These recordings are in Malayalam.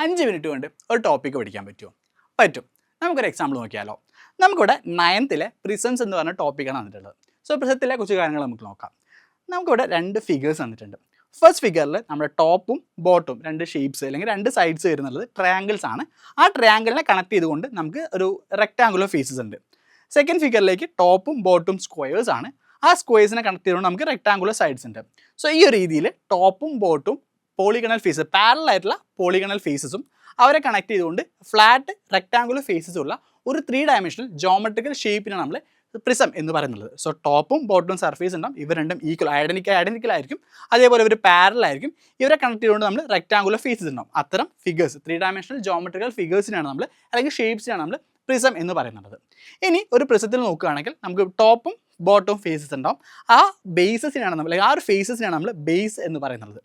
5 മിനിറ്റ് കൊണ്ട് ഒരു ടോപ്പിക്ക് പഠിക്കാൻ പറ്റുമോ? പറ്റും. നമുക്കൊരു എക്സാമ്പിൾ നോക്കിയാലോ. നമുക്കിവിടെ 9th പ്രിസംസ് എന്ന് പറഞ്ഞ ടോപ്പിക്കാണ് തന്നിട്ടുള്ളത്. സോ പ്രിസത്തിലെ കുറച്ച് കാര്യങ്ങൾ നമുക്ക് നോക്കാം. നമുക്കിവിടെ 2 ഫിഗേഴ്സ് തന്നിട്ടുണ്ട്. ഫസ്റ്റ് ഫിഗറിൽ നമ്മുടെ ടോപ്പും ബോട്ടും 2 ഷേപ്സ് അല്ലെങ്കിൽ 2 സൈഡ്സ് വരുന്നത് ട്രയാങ്കിൾസ് ആണ്. ആ ട്രയാങ്കിളിനെ കണക്ട് ചെയ്തുകൊണ്ട് നമുക്ക് ഒരു റെക്ടാങ്കുലർ ഫേസസ് ഉണ്ട്. സെക്കൻഡ് ഫിഗറിലേക്ക് ടോപ്പും ബോട്ടും സ്ക്വയേഴ്സ് ആണ്. ആ സ്ക്വയേഴ്സിനെ കണക്ട് ചെയ്തുകൊണ്ട് നമുക്ക് റെക്ടാങ്കുലർ സൈഡ്സ് ഉണ്ട്. സോ ഈ ഒരു രീതിയിൽ ടോപ്പും ബോട്ടും പോളിഗണൽ ഫേസ് പാരലൽ ആയിട്ടുള്ള പോളിഗണൽ ഫേസസും അവരെ കണക്ട് ചെയ്തുകൊണ്ട് ഫ്ലാറ്റ് റെക്ടാങ്കുലർ ഫേസസും ഉള്ള ഒരു 3 ഡയമെൻഷണൽ ജോമെട്രിക്കൽ ഷേപ്പിനാണ് നമ്മൾ പ്രിസം എന്ന് പറയുന്നത്. സോ ടോപ്പും ബോട്ടും സർഫേസ് ഉണ്ടാവും. ഇവർ രണ്ടും ഈക്വൽ ഐഡന്റിക്കൽ ആയിരിക്കും. അതേപോലെ ഇവർ പാരലൽ ആയിരിക്കും. ഇവരെ കണക്ട് ചെയ്തുകൊണ്ട് നമ്മൾ റെക്ടാങ്കുലർ ഫേസസ് ഉണ്ടാവും. അത്തരം ഫിഗേഴ്സ് 3 ഡയമെൻഷണൽ ജോമെട്രിക്കൽ ഫിഗേഴ്സിനാണ് നമ്മൾ അല്ലെങ്കിൽ ഷേപ്സിനാണ് നമ്മൾ പ്രിസം എന്ന് പറയുന്നത്. ഇനി ഒരു പ്രിസത്തിൽ നോക്കുകയാണെങ്കിൽ നമുക്ക് ടോപ്പും ബോട്ടും ഫേസസ് ഉണ്ടാവും. ആ ബേസസിനാണ് നമ്മൾ ആ ഒരു ഫേസസിനാണ് നമ്മൾ ബേസ് എന്ന് പറയുന്നത്.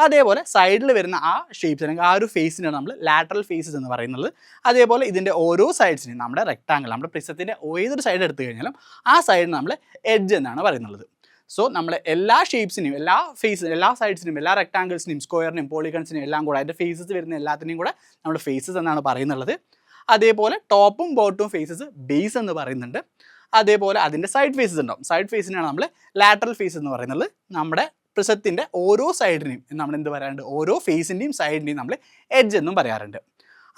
അതേപോലെ സൈഡിൽ വരുന്ന ആ ഷേപ്സ് അല്ലെങ്കിൽ ആ ഒരു ഫേസിനാണ് നമ്മൾ ലാറ്ററൽ ഫേസസ് എന്ന് പറയുന്നത്. അതേപോലെ ഇതിൻ്റെ ഓരോ സൈഡ്സിനും നമ്മുടെ റെക്ടാങ്കിൾ നമ്മുടെ പ്രിസത്തിൻ്റെ ഏതൊരു സൈഡ് എടുത്തു കഴിഞ്ഞാലും ആ സൈഡിന് നമ്മൾ എഡ്ജ് എന്നാണ് പറയുന്നത്. സോ നമ്മൾ എല്ലാ ഷേപ്സിനെയും എല്ലാ സൈഡ്സിനും എല്ലാ റെക്ടാങ്കിൾസിനെയും സ്ക്വയറിനെയും പോളിഗൺസിനെയും എല്ലാം കൂടെ അതിൻ്റെ ഫേസസ് വരുന്ന എല്ലാത്തിനെയും കൂടെ നമ്മൾ ഫേസസ് എന്നാണ് പറയുന്നത്. അതേപോലെ ടോപ്പും ബോട്ടും ഫേസസ് ബേസ് എന്ന് പറയുന്നുണ്ട്. അതേപോലെ അതിൻ്റെ സൈഡ് ഫേസസ് ഉണ്ടാവും. സൈഡ് ഫേസിനാണ് നമ്മൾ ലാറ്ററൽ ഫേസ് എന്ന് പറയുന്നത്. നമ്മുടെ പ്രിസത്തിൻ്റെ ഓരോ സൈഡിനെയും നമ്മൾ എന്ത് പറയാറുണ്ട്, ഓരോ ഫേസിൻ്റെയും സൈഡിൻ്റെയും നമ്മൾ എഡ്ജ് എന്നും പറയാറുണ്ട്.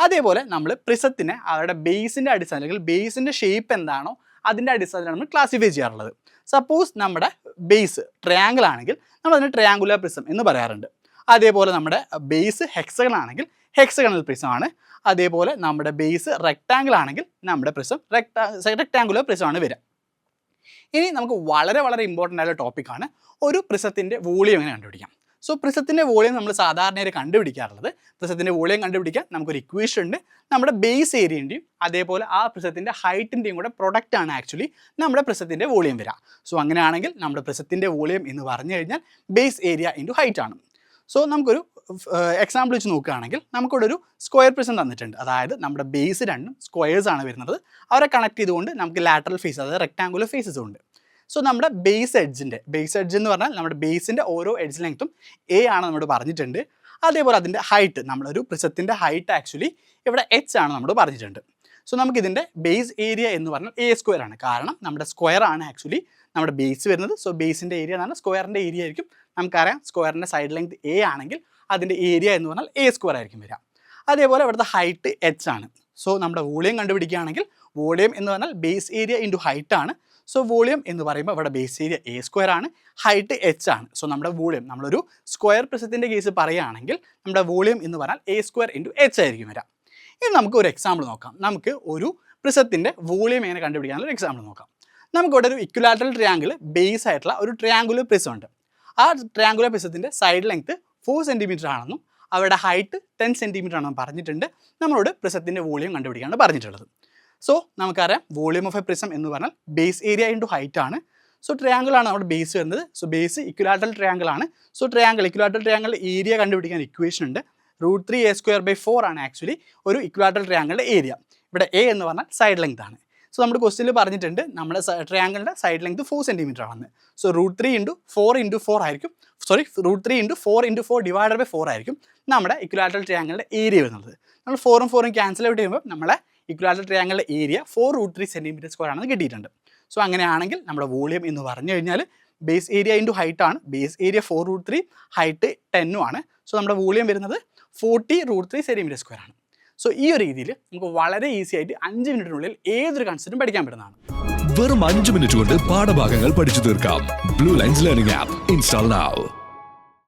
അതേപോലെ നമ്മൾ പ്രിസത്തിനെ അവരുടെ ബേസിൻ്റെ അടിസ്ഥാനം അല്ലെങ്കിൽ ബേസിൻ്റെ ഷേപ്പ് എന്താണോ അതിൻ്റെ അടിസ്ഥാനത്തിലാണ് നമ്മൾ ക്ലാസിഫൈ ചെയ്യാറുള്ളത്. സപ്പോസ് നമ്മുടെ ബേസ് ട്രയാങ്കിൾ ആണെങ്കിൽ നമ്മൾ അതിന് ട്രയാങ്കുലർ പ്രിസം എന്ന് പറയാറുണ്ട്. അതേപോലെ നമ്മുടെ ബേസ് ഹെക്സഗൺ ആണെങ്കിൽ ഹെക്സഗണൽ പ്രിസം ആണ്. അതേപോലെ നമ്മുടെ ബേസ് റെക്ടാങ്കിൾ ആണെങ്കിൽ നമ്മുടെ പ്രിസം റെക്ടാങ്കുലർ പ്രിസമാണ് വരിക. ഇനി നമുക്ക് വളരെ വളരെ ഇമ്പോർട്ടൻ്റ് ആയ ടോപ്പിക്കാണ് ഒരു പ്രിസത്തിൻ്റെ വോളിയം എങ്ങനെ കണ്ടുപിടിക്കാം. സോ പ്രിസത്തിൻ്റെ വോളിയം നമ്മൾ സാധാരണയായി കണ്ടുപിടിക്കാറുള്ളത്, പ്രിസത്തിൻ്റെ വോളിയം കണ്ടുപിടിക്കാൻ നമുക്കൊരു ഇക്വേഷൻ ഉണ്ട്. നമ്മുടെ ബേസ് ഏരിയൻ്റെയും അതേപോലെ ആ പ്രിസത്തിൻ്റെ ഹൈറ്റിൻ്റെയും കൂടെ പ്രൊഡക്റ്റാണ് ആക്ച്വലി നമ്മുടെ പ്രിസത്തിൻ്റെ വോളിയം വരിക. സോ അങ്ങനെയാണെങ്കിൽ നമ്മുടെ പ്രിസത്തിൻ്റെ വോളിയം എന്ന് പറഞ്ഞു കഴിഞ്ഞാൽ ബേസ് ഏരിയ ഇൻറ്റു ഹൈറ്റ് ആണ്. സോ നമുക്കൊരു എക്സാമ്പിൾ വെച്ച് നോക്കുകയാണെങ്കിൽ നമുക്കിവിടെ ഒരു സ്ക്വയർ പ്രിസം തന്നിട്ടുണ്ട്. അതായത് നമ്മുടെ ബേസ് രണ്ടും സ്ക്വയേഴ്സ് ആണ് വരുന്നത്. അവരെ കണക്ട് ചെയ്തുകൊണ്ട് നമുക്ക് ലാറ്ററൽ ഫേസ് അതായത് റെക്ടാങ്കുലർ ഫേസസും ഉണ്ട്. സോ നമ്മുടെ ബേസ് എഡ്ജ് എന്ന് പറഞ്ഞാൽ നമ്മുടെ ബേസിൻ്റെ ഓരോ എഡ്ജ് ലെങ്ത്തും എ ആണ് നമ്മൾ പറഞ്ഞിട്ടുണ്ട്. അതേപോലെ അതിൻ്റെ ഹൈറ്റ് നമ്മളൊരു പ്രിസത്തിൻ്റെ ഹൈറ്റ് ആക്ച്വലി ഇവിടെ എച്ച് ആണ് നമ്മൾ പറഞ്ഞിട്ടുണ്ട്. സോ നമുക്കിതിൻ്റെ ബേസ് ഏരിയ എന്ന് പറഞ്ഞാൽ എ സ്ക്വയർ ആണ്. കാരണം നമ്മുടെ സ്ക്വയർ ആണ് ആക്ച്വലി നമ്മുടെ ബേസ് വരുന്നത്. സോ ബേസിൻ്റെ ഏരിയ എന്ന് പറഞ്ഞാൽ സ്ക്വയറിൻ്റെ ഏരിയ ആയിരിക്കും. നമുക്കറിയാം സ്ക്വയറിൻ്റെ സൈഡ് ലെങ്ത് എ ആണെങ്കിൽ അതിൻ്റെ ഏരിയ എന്ന് പറഞ്ഞാൽ എ സ്ക്വയർ ആയിരിക്കും വരിക. അതേപോലെ ഇവിടുത്തെ ഹൈറ്റ് എച്ച് ആണ്. സോ നമ്മുടെ വോളിയം കണ്ടുപിടിക്കുകയാണെങ്കിൽ വോളിയം എന്ന് പറഞ്ഞാൽ ബേസ് ഏരിയ ഇൻറ്റു ഹൈറ്റ് ആണ്. സോ വോളിയം എന്ന് പറയുമ്പോൾ ഇവിടെ ബേസ് ഏരിയ എ സ്ക്വയർ ആണ്, ഹൈറ്റ് എച്ച് ആണ്. സോ നമ്മുടെ വോളിയം നമ്മളൊരു സ്ക്വയർ പ്രിസത്തിൻ്റെ കേസ് പറയുകയാണെങ്കിൽ നമ്മുടെ വോളിയം എന്ന് പറഞ്ഞാൽ എ സ്ക്വയർ ഇൻറ്റു എച്ച് ആയിരിക്കും വരിക. ഇനി നമുക്ക് ഒരു എക്സാമ്പിൾ നോക്കാം. നമുക്ക് ഒരു പ്രിസത്തിൻ്റെ വോളിയം എങ്ങനെ കണ്ടുപിടിക്കാനുള്ള ഒരു എക്സാമ്പിൾ നോക്കാം. നമുക്കിവിടെ ഒരു ഇക്വലാറ്ററൽ ട്രയാങ്കിൾ ബേസ് ആയിട്ടുള്ള ഒരു ട്രയാങ്കുലർ പ്രിസം ഉണ്ട്. ആ ട്രയാങ്കുലർ പ്രിസത്തിൻ്റെ സൈഡ് ലെങ്ത് 4 സെൻറ്റിമീറ്റർ ആണെന്നും അവരുടെ ഹൈറ്റ് 10 സെൻറ്റിമീറ്റർ ആണെന്നും പറഞ്ഞിട്ടുണ്ട്. നമ്മളോട് പ്രിസത്തിൻ്റെ വോളിയം കണ്ടുപിടിക്കാണ് പറഞ്ഞിട്ടുള്ളത്. സോ നമുക്കറിയാം വോളിയം ഓഫ് എ പ്രിസം എന്ന് പറഞ്ഞാൽ ബേസ് ഏരിയ ഇൻറ്റു ഹൈറ്റ് ആണ്. സോ ട്രയാങ്കിൾ ആണ് നമ്മുടെ ബേസ് വരുന്നത്. സോ ബേസ് ഇക്വലാറ്ററൽ ട്രയാങ്കിൾ ആണ്. സോ ഇക്വലാറ്ററൽ ട്രയാങ്കിളിൻ്റെ ഏരിയ കണ്ടുപിടിക്കാൻ ഇക്വേഷൻ ഉണ്ട്. √3a²/4 ആണ് ആക്ച്വലി ഒരു ഇക്വലാറ്ററൽ ട്രയാങ്കിളിൻ്റെ ഏരിയ. ഇവിടെ എ എന്ന് പറഞ്ഞാൽ സൈഡ് ലെങ്ത് ആണ്. സോ നമ്മുടെ ക്വസ്റ്റ്യനിൽ പറഞ്ഞിട്ടുണ്ട് നമ്മുടെ ട്രയാങ്കിളിൻ്റെ സൈഡ് ലെങ്ത് 4 സെൻറ്റിമീറ്റർ ആണെന്ന്. സോ √3 × 4 ആയിരിക്കും. √3 × 4 ഡിവൈഡഡ് ബൈ 4 ആയിരിക്കും നമ്മുടെ ഇക്വലാറ്ററൽ ട്രയാങ്കിളിൻ്റെ ഏരിയ വരുന്നത്. നമ്മൾ 4 ഉം 4 ഉം ക്യാൻസൽ ഔട്ട് ചെയ്യുമ്പോൾ നമ്മളെ ഇക്വലാറ്ററൽ ട്രയാങ്കിളിൻ്റെ ഏരിയ 4√3 സെൻറ്റിമീറ്റർ സ്ക്വയർ ആണെന്ന് കിട്ടിയിട്ടുണ്ട്. സോ അങ്ങനെയാണെങ്കിൽ നമ്മുടെ വോളിയം എന്ന് പറഞ്ഞു കഴിഞ്ഞാൽ ബേസ് ഏരിയ ഇൻറ്റു ഹൈറ്റ് ആണ്. ബേസ് ഏരിയ 4√3, ഹൈറ്റ് 10 ആണ്. സോ നമ്മുടെ വോളിയം വരുന്നത് 40√3 സെൻറ്റിമീറ്റർ സ്ക്വയർ ആണ്. സോ ഈ ഒരു രീതിയിൽ നമുക്ക് വളരെ ഈസി ആയിട്ട് 5 മിനിറ്റിനുള്ളിൽ ഏതൊരു കൺസെപ്റ്റും പഠിക്കാൻ പറ്റുന്നതാണ്. വെറും 5 മിനിറ്റ് കൊണ്ട് പാഠഭാഗങ്ങൾ പഠിച്ചു തീർക്കാം. Blue lines learning app install now.